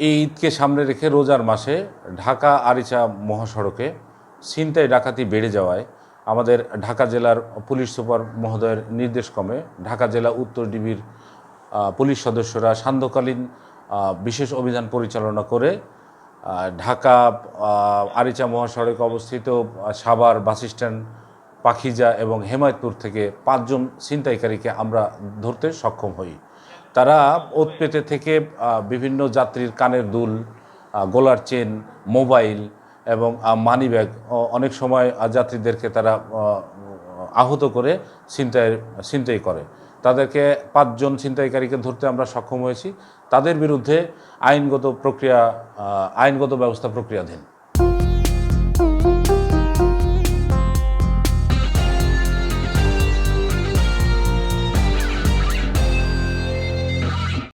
এই ঈদকে সামনে রেখে রোজার মাসে ঢাকা আরিচা মহাসড়কে ছিনতাই ডাকাতি বেড়ে যাওয়ায় আমাদের ঢাকা জেলার পুলিশ সুপার মহোদয়ের নির্দেশক্রমে ঢাকা জেলা উত্তর ডিবির পুলিশ সদস্যরা সান্ধ্যকালীন বিশেষ অভিযান পরিচালনা করে ঢাকা আরিচা মহাসড়কে অবস্থিত সাভার বাসস্ট্যান্ড, পাখিজা এবং হেমায়তপুর থেকে ৫ জন ছিনতাইকারীকে আমরা ধরতে সক্ষম হই। তারা ওতপেতে থেকে বিভিন্ন যাত্রীর কানের দুল, গলার চেন, মোবাইল এবং মানিব্যাগ অনেক সময় যাত্রীদেরকে তারা আহত করে ছিনতাই করে। তাদেরকে ৫ জন ছিনতাইকারীকে ধরতে আমরা সক্ষম হয়েছি। তাদের বিরুদ্ধে আইনগত ব্যবস্থা প্রক্রিয়াধীন।